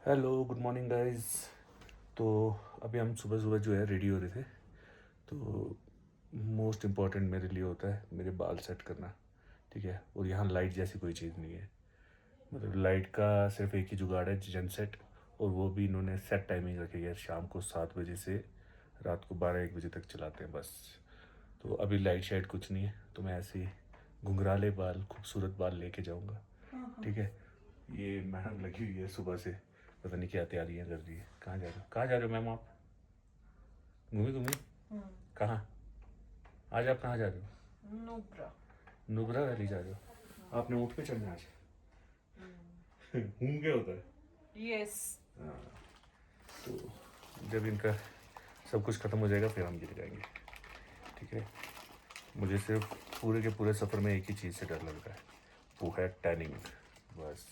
Hello good morning guys. तो अभी हम सुबह सुबह जो है रेडी हो रहे थे। तो मोस्ट इम्पॉर्टेंट मेरे लिए होता है मेरे बाल सेट करना। ठीक है, और यहाँ लाइट जैसी कोई चीज़ नहीं है। मतलब लाइट का सिर्फ एक ही जुगाड़ है, जन सेट। और वो भी इन्होंने सेट टाइमिंग रखी है, शाम को 7 बजे से रात को 12-1 बजे तक चलाते हैं बस। तो अभी लाइट शाइट कुछ नहीं है, तो मैं ऐसे ही घुंघराले बाल, खूबसूरत बाल लेके जाऊँगा। ठीक है। ये मैडम लगी हुई है सुबह से, पता नहीं क्या तैयारियां कर रही है। कहाँ जा रहे हो, कहाँ जा रहे हो मैम आप? घूमी घूमी। कहाँ? आज आप कहाँ जा रहे हो? नुब्रा। नुब्रा वैली जा रहे हो? आपने ऊँट पे चढ़ना आज? हूँ क्या होता है? यस। हाँ। तो जब इनका सब कुछ ख़त्म हो जाएगा फिर हम गिर जाएंगे। ठीक है। मुझे सिर्फ पूरे के पूरे सफ़र में एक ही चीज़ से डर लग रहा है, वो है टैनिंग। बस।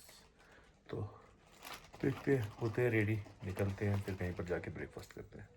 तो देखते हैं, होते हैं रेडी, निकलते हैं, फिर कहीं पर जाके ब्रेकफास्ट करते हैं।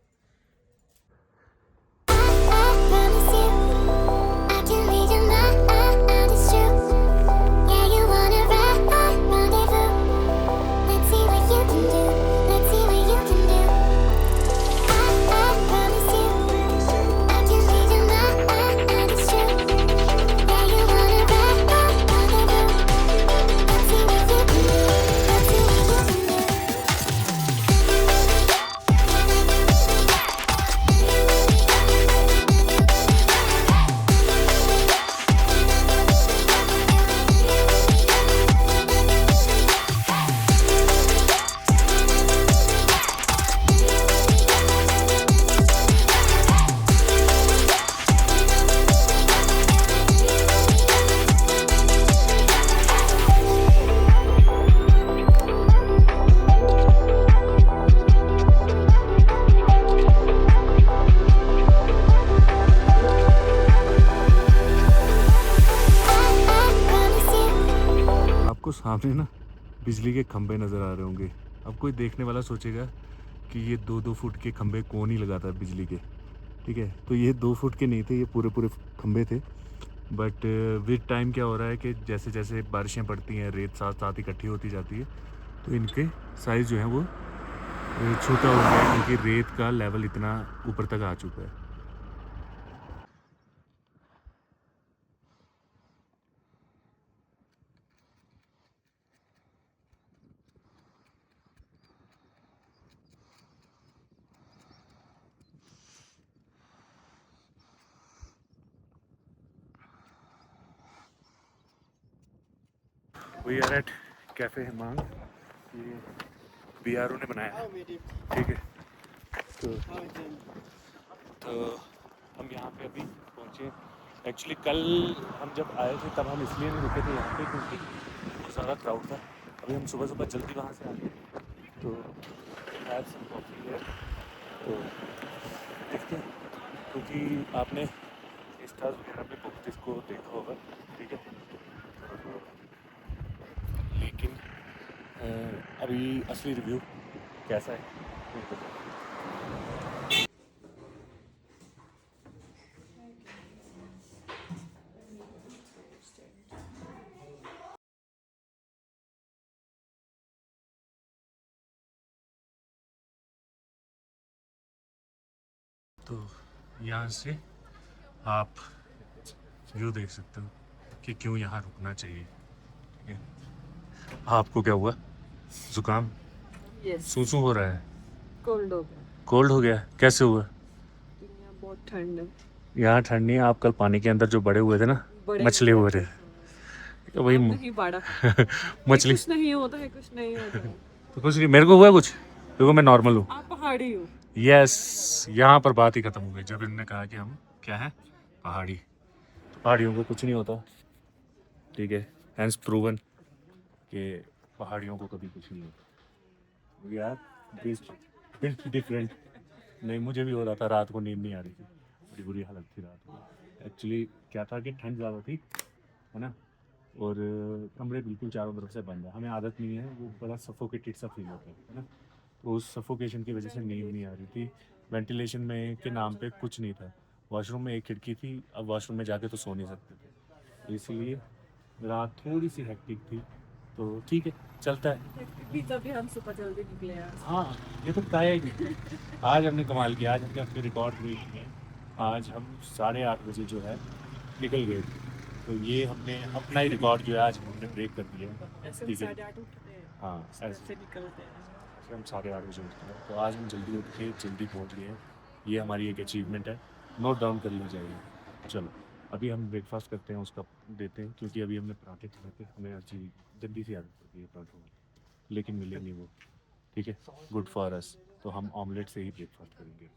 आपको सामने ना बिजली के खंभे नज़र आ रहे होंगे। अब कोई देखने वाला सोचेगा कि ये 2-2 फुट के खंभे कौन ही लगाता है बिजली के। ठीक है, तो ये 2 फुट के नहीं थे, ये पूरे पूरे खंभे थे। बट विद टाइम क्या हो रहा है कि जैसे जैसे बारिशें पड़ती हैं, रेत साथ साथ इकट्ठी होती जाती है, तो इनके साइज़ जो है वो छोटा हो गया है, क्योंकि रेत का लेवल इतना ऊपर तक आ चुका है। We are at cafe Himang. ये BRO ने बनाया है। ठीक है। तो हम यहाँ पे अभी पहुँचे। एक्चुअली कल हम जब आए थे तब हम इसलिए नहीं रुके थे यहाँ पे क्योंकि बहुत ज़्यादा क्राउड था। अभी हम सुबह सुबह जल्दी वहाँ से आ गए, तो हैव सम कॉफ़ी है। तो देखते हैं, क्योंकि आपने इंस्टा वगैरह पे बहुत इसको देखा होगा। ठीक है। लेकिन अभी असली रिव्यू कैसा है? तो यहाँ से आप व्यू देख सकते हो कि क्यों यहाँ रुकना चाहिए। ठीक है। आपको क्या हुआ, जुकाम? यस। सूसू हो रहा है? कोल्ड हो गया। कोल्ड हो गया? कैसे हुआ? यहाँ बहुत ठंड है। यहाँ ठंड नहीं है, आप कल पानी के अंदर जो बड़े हुए थे ना, बड़े मछली हो हुए गए थे। थे। तो वही अब नहीं पड़ा। मछली। कुछ नहीं होता है, कुछ नहीं होता है। तो कुछ नहीं, मेरे को हुआ कुछ, देखो मैं नॉर्मल हूँ। आप पहाड़ी हो। यस, यहाँ पर बात ही खत्म हो गई जब इन्होंने कहा कि हम क्या है, पहाड़ी। तो पहाड़ियों को कुछ नहीं होता। ठीक है, हैंस प्रूवन कि पहाड़ियों को कभी कुछ नहीं होता। यार डिफरेंट। नहीं, मुझे भी हो रहा था, रात को नींद नहीं आ रही थी, बड़ी बुरी हालत थी रात को। एक्चुअली क्या था कि ठंड ज़्यादा थी, है ना, और कमरे बिल्कुल चारों तरफ से बंद है, हमें आदत नहीं है, वो बड़ा सफोकेटेड सा फील होता है ना। तो उस सफोकेशन की वजह से नींद नहीं आ रही थी। वेंटिलेशन में के नाम पे कुछ नहीं था। वॉशरूम में एक खिड़की थी, अब वॉशरूम में जाके तो सो नहीं सकते थे, तो इसीलिए रात थोड़ी सी हेक्टिक थी। तो ठीक है, चलता है। तभी हम सुबह जल्दी निकले यार। हाँ, ये तो बताया ही नहीं। आज हमने कमाल किया, आज हमने अपने रिकॉर्ड ब्रेक किए। आज हम 8:30 बजे जो है निकल गए थे। तो ये हमने अपना ही रिकॉर्ड जो है आज हमने ब्रेक कर दिया है। ऐसे हम ठीक है, 8:30 उठते हैं, हाँ ऐसे ऐसे निकलते हैं। ऐसे हम 8:30 बजे उठते हैं। तो आज हम जल्दी उठ के जल्दी पहुँच गए हैं। ये हमारी एक अचीवमेंट है, नोट डाउन कर ली जाएगी। चलो अभी हम ब्रेकफास्ट करते हैं, उसका देते हैं, क्योंकि अभी हमने पराठे खाए थे, हमें अच्छी जल्दी से आदत पड़ती है पराठों में, लेकिन मिले नहीं वो। ठीक है, गुड फॉर अस। तो हम ऑमलेट से ही ब्रेकफास्ट करेंगे।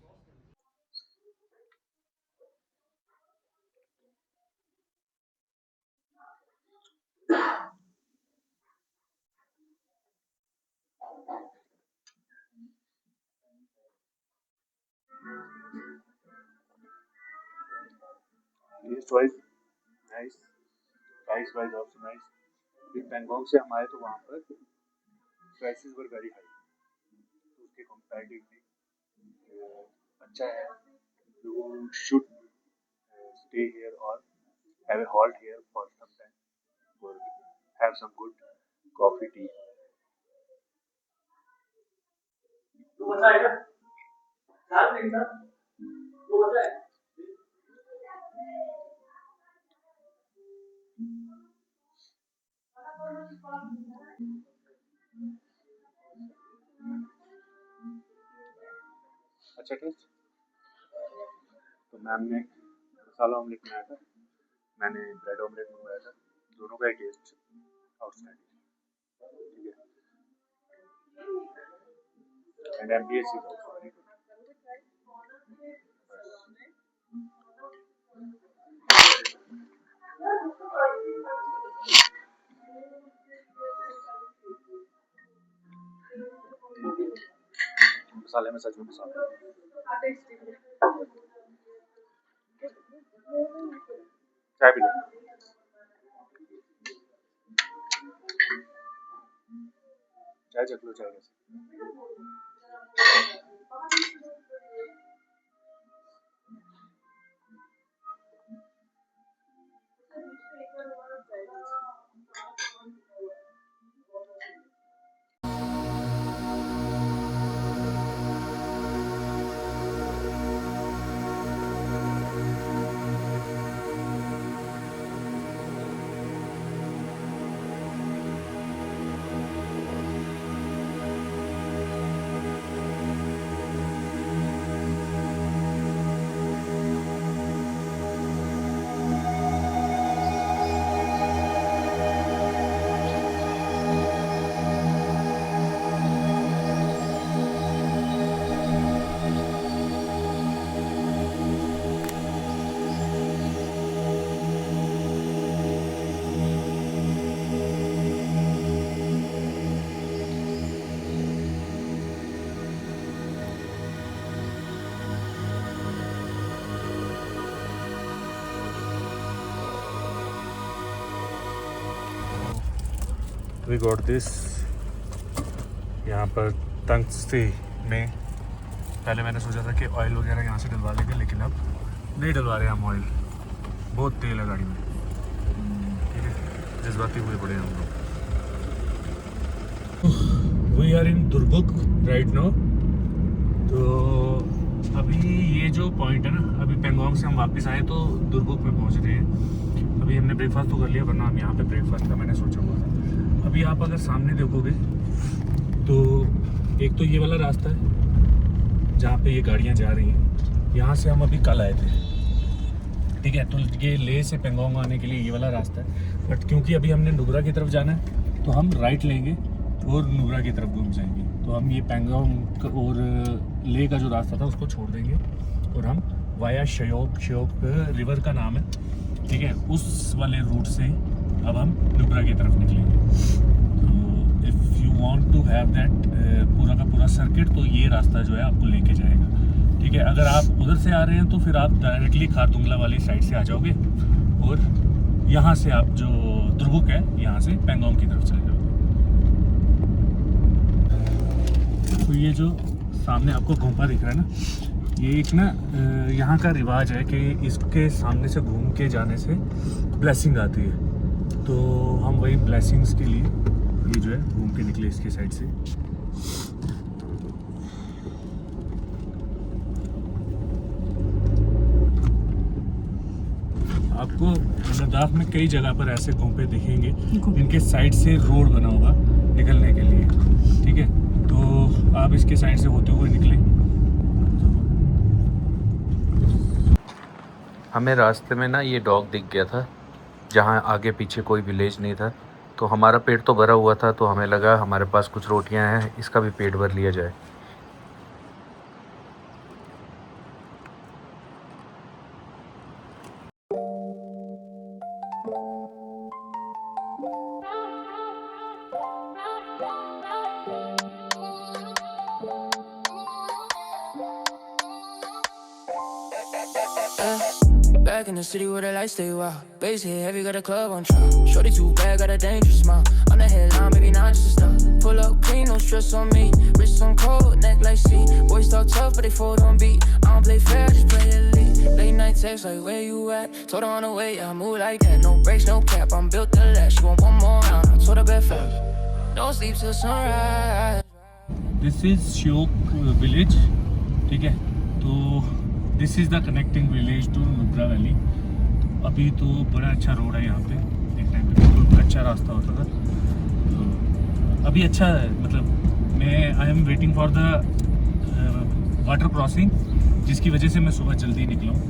Taste wise nice, price wise also nice. अभी पैंगोंग से हम आए तो वहाँ पर प्राइसेस वर वेरी हाई, तो उसके कंपैरेटिवली अच्छा है। यू शुड स्टे हियर और have a halt here for some time और have some good coffee tea. अच्छा टेस्ट। तो मैम ने मसाला ऑमलेट बनाया था, मैंने ब्रेड ऑमलेट मंगवाया था, दोनों का ही टेस्ट आउटस्टैंडिंग। ठीक है, and MBS is also very good. मसाले में सच में मसाला। चाय पी लो, चाय चख लो, चाय कैसे। We got this. यहाँ पर तंगस्ते में पहले मैंने सोचा था कि ऑयल वगैरह यहाँ से डलवा लेंगे, लेकिन अब नहीं डलवा रहे हम ऑयल, बहुत तेल है गाड़ी में। ठीक है, जज्बाती हुए पड़े हैं हम लोग। We are in Durbuk right now. तो अभी ये जो पॉइंट है ना, अभी पेंगोंग से हम वापस आए तो दुर्बुक में पहुँच रहे हैं। अभी हमने ब्रेकफास्ट तो कर लिया, वरना हम यहाँ पे ब्रेकफास्ट का मैंने सोचा हुआ था। अभी आप अगर सामने देखोगे तो एक तो ये वाला रास्ता है जहाँ पे ये गाड़ियाँ जा रही हैं, यहाँ से हम अभी कल आए थे। ठीक है, तो ये ले से पेंगोंग आने के लिए ये वाला रास्ता है, बट क्योंकि अभी हमने नुब्रा की तरफ जाना है तो हम राइट लेंगे और नुब्रा की तरफ घूम जाएंगे। तो हम ये पेंगोंग और ले का जो रास्ता था उसको छोड़ देंगे और हम वाया श्योक रिवर का नाम है, ठीक है, उस वाले रूट से अब हम नुब्रा की तरफ निकलेंगे। तो if you want to have that पूरा का पूरा सर्किट, तो ये रास्ता जो है आपको लेके जाएगा। ठीक है, अगर आप उधर से आ रहे हैं तो फिर आप डायरेक्टली खारदुंगला वाली साइड से आ जाओगे और यहाँ से आप जो दुर्बुक है यहाँ से पेंगोंग की तरफ चले जाओगे। तो ये जो सामने आपको गोंपा दिख रहा है ना, ये एक ना यहाँ का रिवाज है कि इसके सामने से घूम के जाने से ब्लेसिंग आती है। तो हम वही ब्लेसिंग्स के लिए ये जो है घूम के निकले इसके साइड से। आपको लद्दाख में कई जगह पर ऐसे गोंपे दिखेंगे, इनके साइड से रोड बना होगा निकलने के लिए, ठीक है। तो आप इसके साइड से होते हुए निकले। हमें रास्ते में ना ये डॉग दिख गया था, जहाँ आगे पीछे कोई विलेज नहीं था। तो हमारा पेट तो भरा हुआ था, तो हमें लगा हमारे पास कुछ रोटियां हैं, इसका भी पेट भर लिया जाए। Back in the city where the lights stay wild. Bass hit heavy, got a club on trial. Shorty too bad, got a dangerous smile. On the headline, maybe not just a stop. Pull up clean, no stress on me. Wrist on cold, neck like sea. Boys talk tough, but they fold on beat. I don't play fair, just play elite. Late night text like where you at? Told her on the way, I move like that. No brakes, no cap, I'm built to last. She want one more round, I told her bet fast. Don't sleep till sunrise. This is Shyok village, ठीक है। तो this is the connecting village to Nubra valley. तो अभी तो बड़ा अच्छा road है यहाँ पे, एक टाइम पे बिल्कुल अच्छा रास्ता होता था, तो अभी अच्छा है। मतलब मैं I am waiting for the water crossing, जिसकी वजह से मैं सुबह जल्दी निकला हूँ,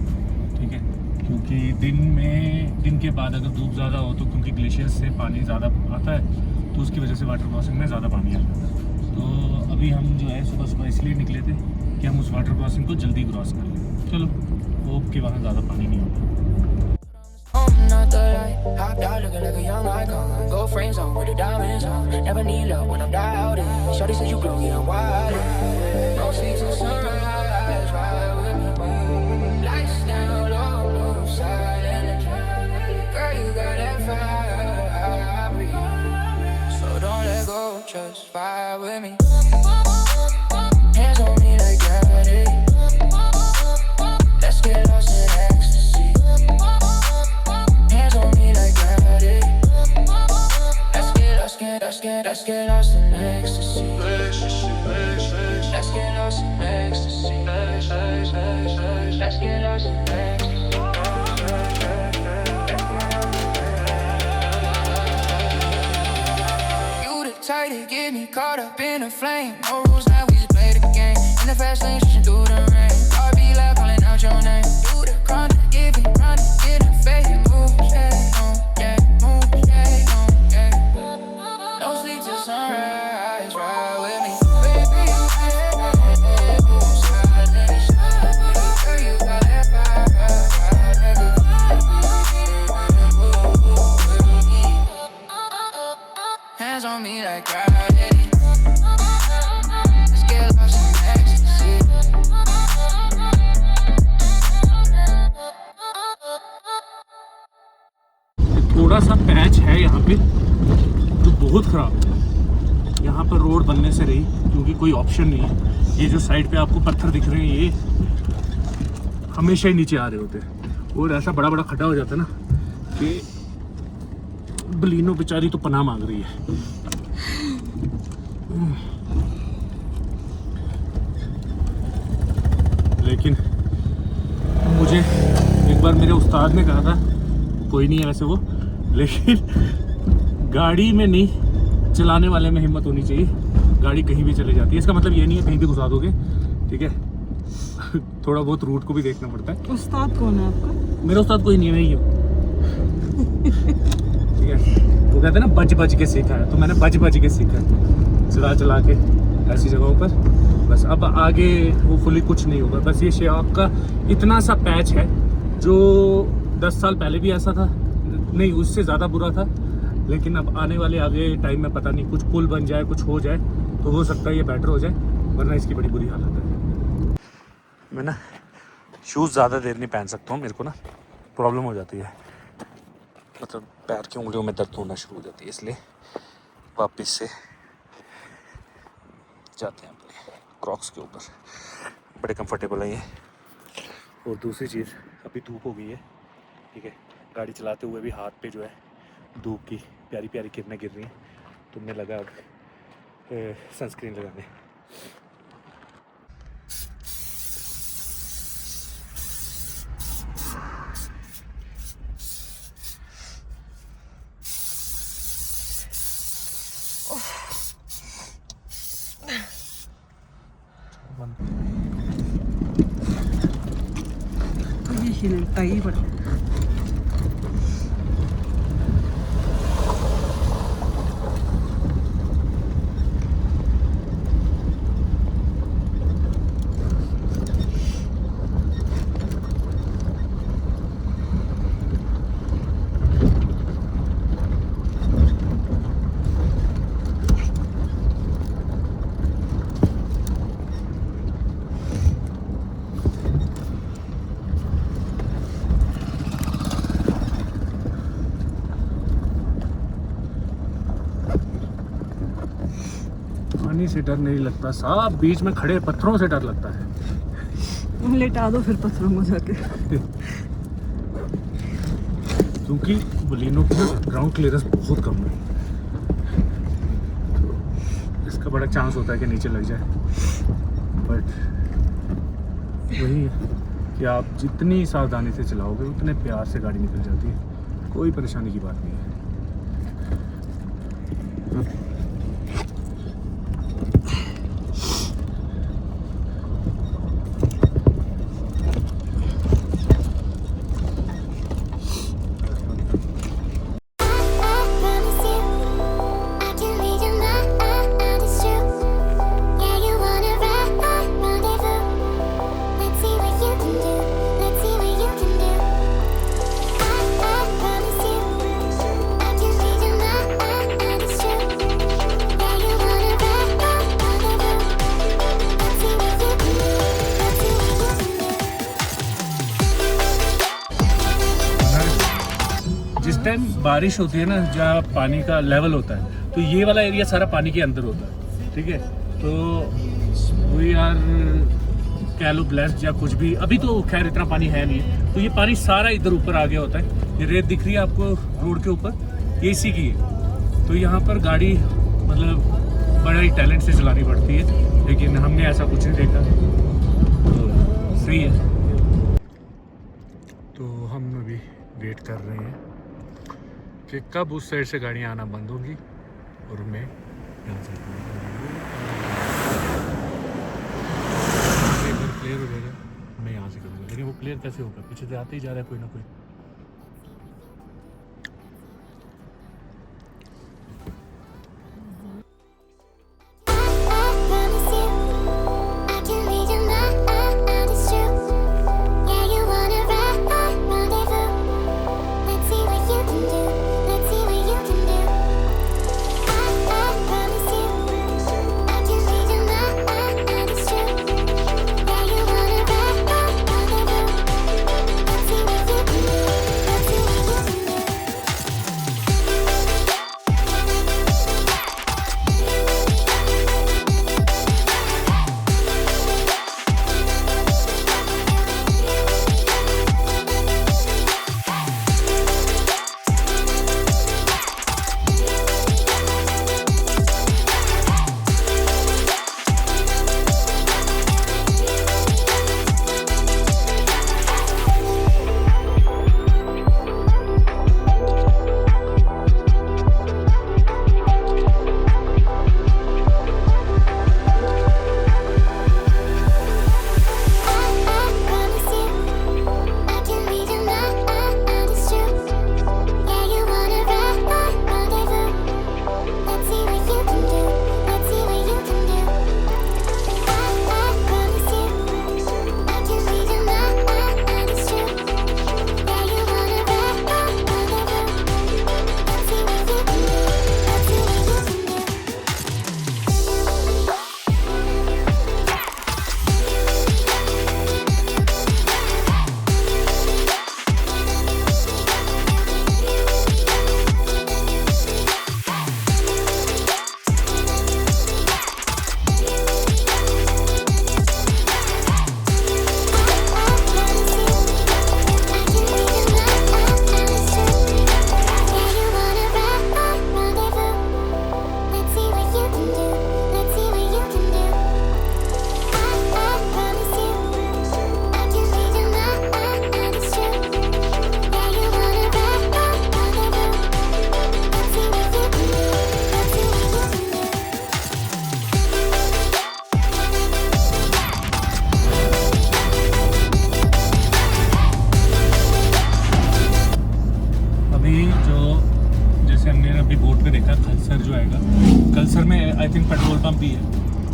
ठीक है। क्योंकि दिन के बाद अगर धूप ज़्यादा हो तो क्योंकि ग्लेशियर से पानी ज़्यादा आता है, तो उसकी वजह से वाटर क्रॉसिंग में ज़्यादा पानी आ जाता है। तो अभी हम जो है सुबह इसलिए निकले थे कि हम उस वाटर क्रॉसिंग को जल्दी क्रॉस कर लें। चलो, होप कि वहाँ ज़्यादा पानी नहीं होगा। Not the light, hopped out looking like a young icon. Gold frames on with the diamonds on. Never need love when I'm doubting. Shawty said you grow, yeah, I'm wild. Don't sleep till sunrise, ride with me. Lights down low, move silent. Girl, you got that fire, I breathe. So don't let go, just vibe with me. Hands on me like gravity. Let's get lost in ecstasy. Hands on me like gravity. Let's get lost in ecstasy. Let's get lost in ecstasy. Let's get lost in ecstasy. You the type to get me caught up in a flame. No rules, now we just play the game. In the fast lane, switching through the rain. Heart be loud, calling out your name. Do the grind, give it, run, get a fade, move, yeah, move, yeah, yeah. No sleep till sunrise, ride with me. Baby, you move silent. Girl, you got that fire, hands on me like gravity. Let's get lost in ecstasy. थोड़ा सा patch है यहाँ पे जो बहुत ख़राब है। यहाँ पर रोड बनने से रही, क्योंकि कोई ऑप्शन नहीं है। ये जो साइड पे आपको पत्थर दिख रहे हैं, ये हमेशा ही नीचे आ रहे होते हैं, और ऐसा बड़ा बड़ा खड्डा हो जाता है ना कि बलिनो बेचारी तो पनाह मांग रही है। लेकिन मुझे एक बार मेरे उस्ताद ने कहा था, कोई नहीं है वैसे वो, लेकिन गाड़ी में नहीं, चलाने वाले में हिम्मत होनी चाहिए। गाड़ी कहीं भी चले जाती है, इसका मतलब ये नहीं है कहीं भी घुसा दोगे, ठीक है। थोड़ा बहुत रूट को भी देखना पड़ता है। उस्ताद कौन है आपका? मेरा उस्ताद कोई नहीं है, मैं ही हूँ, ठीक है। वो कहते हैं ना बच के सीखा है, तो मैंने बच के सीखा है, चला के ऐसी जगहों पर। बस अब आगे वो फुली कुछ नहीं होगा। बस ये श्योक का इतना सा पैच है जो 10 साल पहले भी ऐसा था, नहीं उससे ज़्यादा बुरा था। लेकिन अब आने वाले आगे टाइम में पता नहीं, कुछ पुल बन जाए, कुछ हो जाए तो हो सकता है ये बेटर हो जाए, वरना इसकी बड़ी बुरी हालत है। मैं ना शूज़ ज़्यादा देर नहीं पहन सकता हूँ, मेरे को ना प्रॉब्लम हो जाती है, मतलब पैर की उंगलियों में दर्द होना शुरू हो जाती है, इसलिए वापस से जाते हैं अपने क्रॉक्स के ऊपर। बड़े कंफर्टेबल है ये। और दूसरी चीज़, अभी धूप हो गई है, ठीक है। गाड़ी चलाते हुए भी हाथ पे जो है धूप की प्यारी प्यारी किरणें गिर रही हैं, तो मैं लगा सनस्क्रीन लगाने। हिलता ही पड़ता है। पानी से डर नहीं लगता साहब, बीच में खड़े पत्थरों से डर लगता है। लेटा दो फिर पत्थरों में जाके। क्योंकि बलिनो की ग्राउंड क्लियरेंस बहुत कम है, तो इसका बड़ा चांस होता है कि नीचे लग जाए। बट वही है कि आप जितनी सावधानी से चलाओगे उतने प्यार से गाड़ी निकल जाती है, कोई परेशानी की बात नहीं है। जिस टाइम बारिश होती है ना, जहाँ पानी का लेवल होता है, तो ये वाला एरिया सारा पानी के अंदर होता है, ठीक है। तो वी आर कह लो ब्लेस्ड या कुछ भी, अभी तो खैर इतना पानी है नहीं, तो ये पानी सारा इधर ऊपर आ गया होता है। ये रेत दिख रही है आपको रोड के ऊपर, ये इसी की है। तो यहाँ पर गाड़ी मतलब बड़ा ही टैलेंट से चलानी पड़ती है, लेकिन हमने ऐसा कुछ नहीं देखा, तो सही है। तो हम अभी वेट कर रहे हैं कि कब उस साइड से गाड़ियाँ आना बंद होंगी और मैं यहाँ से क्लियर हो जाएगा, मैं यहाँ से करूँगा। लेकिन वो क्लियर कैसे होगा, पीछे से आते ही जा रहा है कोई ना कोई।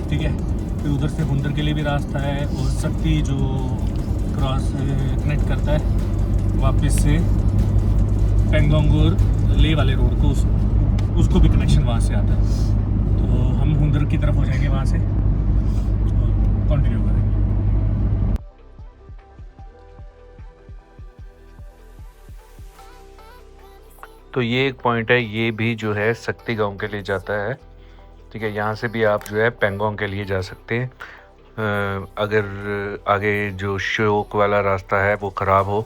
ठीक है। फिर उधर से हुंदर के लिए भी रास्ता है, और शक्ति जो क्रॉस कनेक्ट करता है वापस से पेंगोंग और ले वाले रोड को, उसको भी कनेक्शन वहाँ से आता है। तो हम हुंदर की तरफ हो जाएंगे वहाँ से और कंटिन्यू करेंगे। तो ये एक पॉइंट है, ये भी जो है शक्ति गांव के लिए जाता है, ठीक है। यहाँ से भी आप जो है पेंगोंग के लिए जा सकते हैं। अगर आगे जो श्योक वाला रास्ता है वो ख़राब हो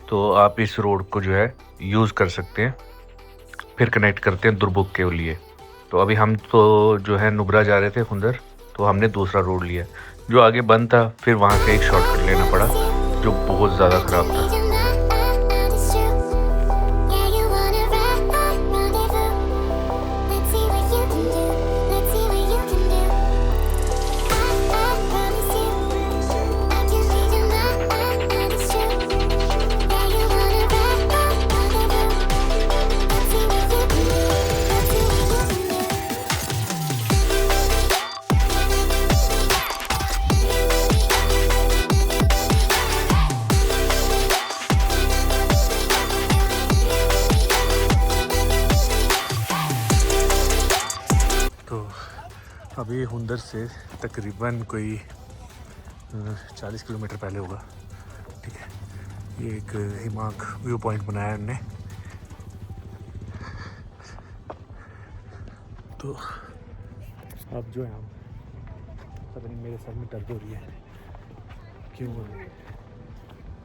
तो आप इस रोड को जो है यूज़ कर सकते हैं, फिर कनेक्ट करते हैं दुर्बुक के लिए। तो अभी हम तो जो है नुब्रा जा रहे थे हुंदर, तो हमने दूसरा रोड लिया जो आगे बंद था, फिर वहाँ से एक शॉर्टकट लेना पड़ा जो बहुत ज़्यादा ख़राब था। अभी हुंदर से तकरीबन कोई 40 किलोमीटर पहले होगा, ठीक है। ये एक हिमाक व्यू पॉइंट बनाया है उन्होंने। तो अब जो है हम, पता नहीं मेरे सर में दर्द हो रही है, क्यों हो रही है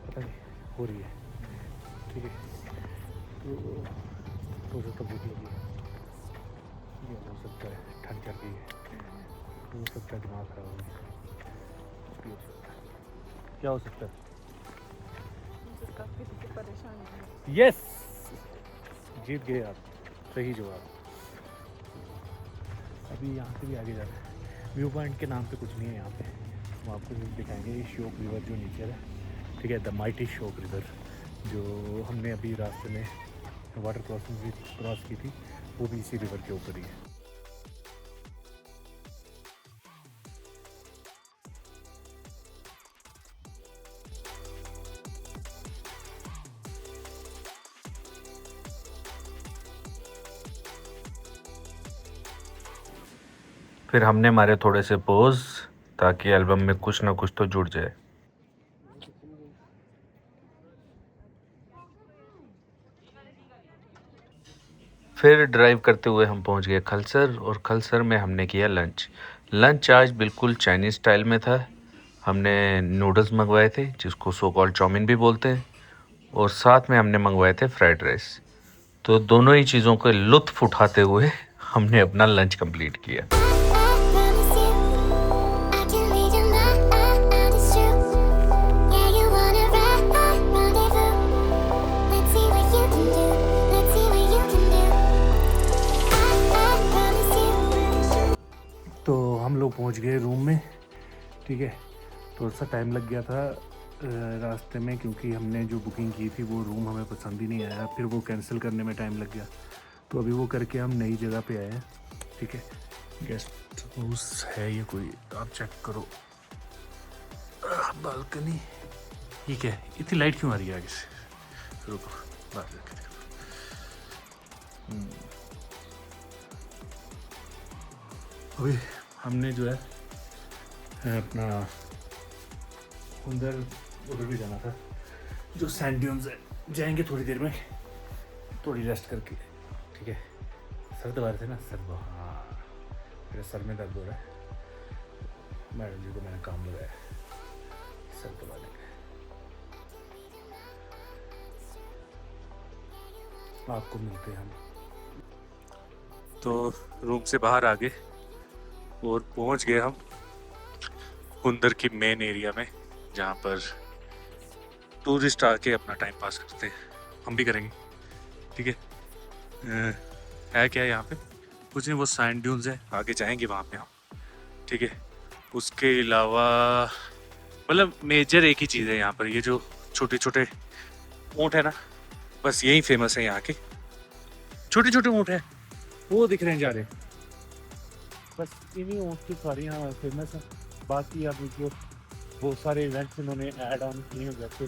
पता नहीं, हो रही है, ठीक है। तो भूख लगी है, ये हो सकता है ठंड चल गई है, हो सकता है दिमाग खराब हो गया, कुछ भी हो सकता है। क्या हो सकता है? यस, जीत गए आप, सही जवाब। अभी यहाँ से भी आगे जा रहे हैं। व्यू पॉइंट के नाम पे कुछ नहीं है यहाँ पे, हम आपको दिखाएंगे। ये श्योक रिवर जो नीचे है, ठीक है, द माइटी श्योक रिवर, जो हमने अभी रास्ते में वाटर क्रॉसिंग भी क्रॉस की थी, वो भी इसी रिवर के ऊपर ही है। फिर हमने मारे थोड़े से पोज ताकि एल्बम में कुछ ना कुछ तो जुड़ जाए। फिर ड्राइव करते हुए हम पहुंच गए खलसर, और खलसर में हमने किया लंच आज बिल्कुल चाइनीज़ स्टाइल में था। हमने नूडल्स मंगवाए थे जिसको सो कॉल्ड चाउमीन भी बोलते हैं, और साथ में हमने मंगवाए थे फ्राइड राइस। तो दोनों ही चीज़ों के लुत्फ़ उठाते हुए हमने अपना लंच कंप्लीट किया। तो हम लोग पहुंच गए रूम में, ठीक है। थोड़ा सा टाइम लग गया था रास्ते में, क्योंकि हमने जो बुकिंग की थी वो रूम हमें पसंद ही नहीं आया, फिर वो कैंसिल करने में टाइम लग गया। तो अभी वो करके हम नई जगह पे आए हैं, ठीक है। गेस्ट हाउस है ये कोई, आप चेक करो, बालकनी, ठीक है। इतनी लाइट क्यों आ रही है आगे से? रुको बात करके देखो। अभी हमने जो है अपना उधर भी जाना था, जो सैंड ड्यून्स है, जाएंगे थोड़ी देर में, थोड़ी रेस्ट करके, ठीक है। सर दबा रहे थे ना, सर, हाँ मेरे सर में दर्द हो रहा है, मैडम जी को मैंने काम लगाया सर दबाने का। आपको मिलते हैं हम। तो रूम से बाहर आ गए और पहुंच गए हम हुंदर की मेन एरिया में, जहाँ पर टूरिस्ट आके अपना टाइम पास करते हैं, हम भी करेंगे, ठीक है क्या यहाँ पे कुछ नहीं, वो सैंड ड्यून्स है, आगे जाएंगे वहाँ पे हम, ठीक है। उसके अलावा मतलब मेजर एक ही चीज़ है यहाँ पर, ये जो छोटे छोटे ऊँट है ना, बस यही फेमस है यहाँ के, छोटे छोटे ऊँट हैं, वो दिख रहे हैं जा रहे हैं, बस इन्हीं ऊँट की सवारी यहाँ फेमस है। बाकी अब जो बहुत सारे इवेंट्स इन्होंने ऐड ऑन किए हैं, जैसे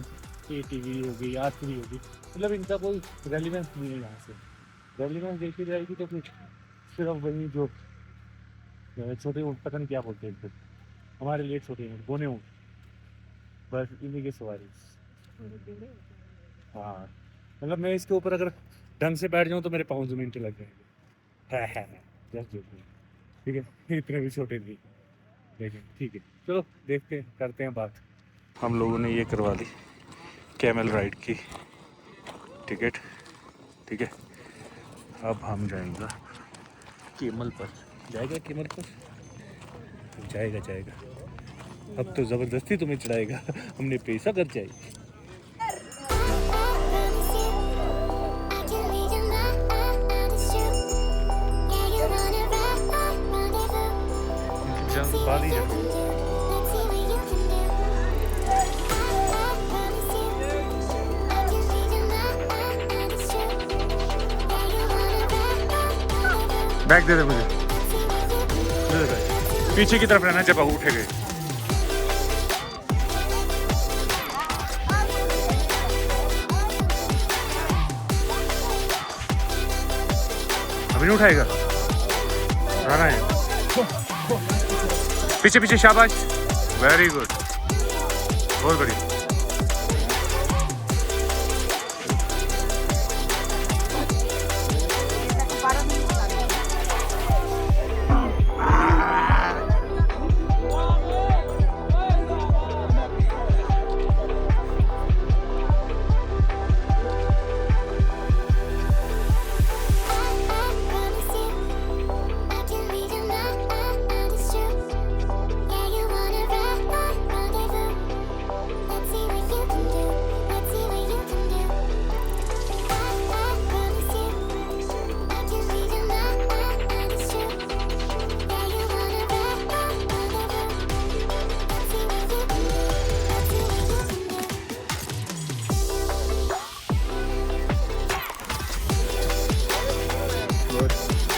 ATV होगी, R3 होगी, मतलब इनका कोई रेलिवेंस नहीं है यहाँ से। रेलिवेंस देखी जाएगी तो फिर सिर्फ वही जो छोटे ऊँट, पता नहीं क्या बोलते हैं फिर, हमारे लिए छोटे ऊँट, बोने ऊँट, बस इन्हीं की सवारी। हाँ, मतलब मैं इसके ऊपर अगर ढंग से बैठ जाऊँ तो मेरे पाँव ज़मीन पे लग जाएंगे। है जस्ट जोकिंग, ठीक है, इतने भी छोटे नहीं, लेकिन ठीक है, चलो देखते हैं, करते हैं बात। हम लोगों ने ये करवा दी कैमल राइड की टिकट, ठीक है। अब हम जाएंगे केमल पर, जाएगा केमल पर, जाएगा। अब तो ज़बरदस्ती तुम्हें चढ़ाएगा, हमने पैसा खर्चा है। बाली बैग दे दे मुझे, पीछे की तरफ रहना जब उठे गए। अभी नहीं उठाएगा, उठाना है। पीछे शाबाश, वेरी गुड, बहुत बढ़िया।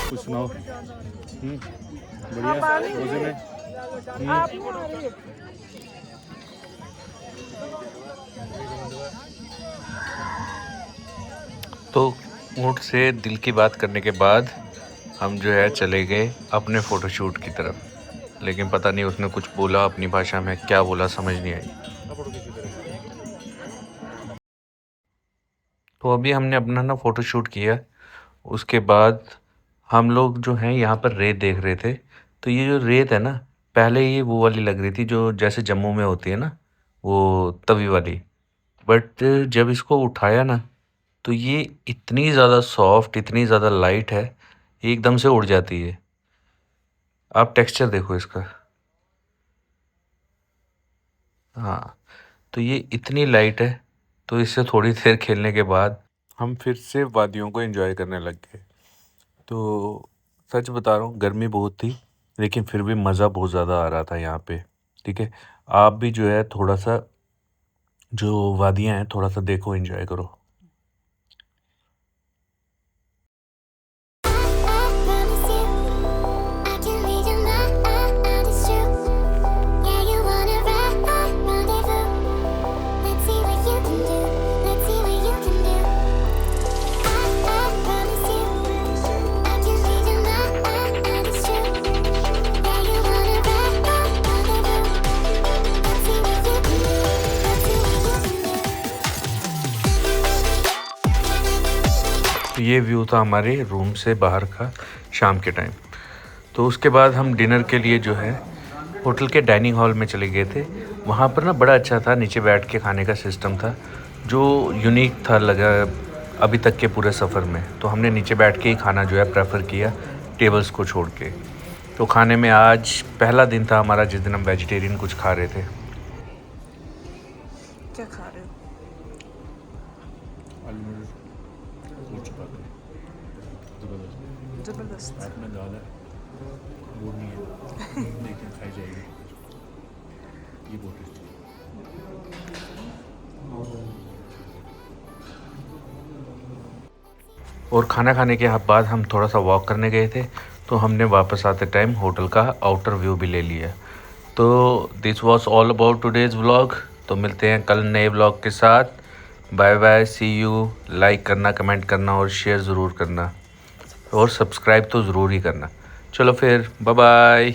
कुछ सुनाओ। बढ़िया, रोजे में तो ऊँट से दिल की बात करने के बाद हम जो है चले गए अपने फ़ोटोशूट की तरफ, लेकिन पता नहीं उसने कुछ बोला अपनी भाषा में, क्या बोला समझ नहीं आई। तो अभी हमने अपना ना फ़ोटोशूट किया, उसके बाद हम लोग जो हैं यहाँ पर रेत देख रहे थे। तो ये जो रेत है ना, पहले ये वो वाली लग रही थी जो जैसे जम्मू में होती है ना, वो तवी वाली, बट जब इसको उठाया ना तो ये इतनी ज़्यादा सॉफ्ट, इतनी ज़्यादा लाइट है, एकदम से उड़ जाती है। आप टेक्सचर देखो इसका, हाँ, तो ये इतनी लाइट है। तो इससे थोड़ी देर खेलने के बाद हम फिर से वादियों को एंजॉय करने लग गए। तो सच बता रहा हूँ, गर्मी बहुत थी, लेकिन फिर भी मज़ा बहुत ज़्यादा आ रहा था यहाँ पे, ठीक है। आप भी जो है थोड़ा सा जो वादियाँ हैं थोड़ा सा देखो, एंजॉय करो। तो ये व्यू था हमारे रूम से बाहर का शाम के टाइम। तो उसके बाद हम डिनर के लिए जो है होटल के डाइनिंग हॉल में चले गए थे। वहाँ पर ना बड़ा अच्छा था, नीचे बैठ के खाने का सिस्टम था जो यूनिक था लगा अभी तक के पूरे सफ़र में। तो हमने नीचे बैठ के ही खाना जो है प्रेफर किया, टेबल्स को छोड़ के। तो खाने में आज पहला दिन था हमारा जिस दिन हम वेजिटेरियन कुछ खा रहे थे। क्या खा रहे हो? जबरदस्त। में दाल है, वो नहीं है लेकिन खाई जाएगी, ये बहुत टेस्टी। और खाना खाने के बाद हम थोड़ा सा वॉक करने गए थे। तो हमने वापस आते टाइम होटल का आउटर व्यू भी ले लिया। तो this was all about today's vlog. तो मिलते हैं कल नए व्लॉग के साथ। Bye bye, see you. Like करना, कमेंट करना और शेयर ज़रूर करना और सब्सक्राइब तो ज़रूर ही करना। चलो फिर, बाय बाय।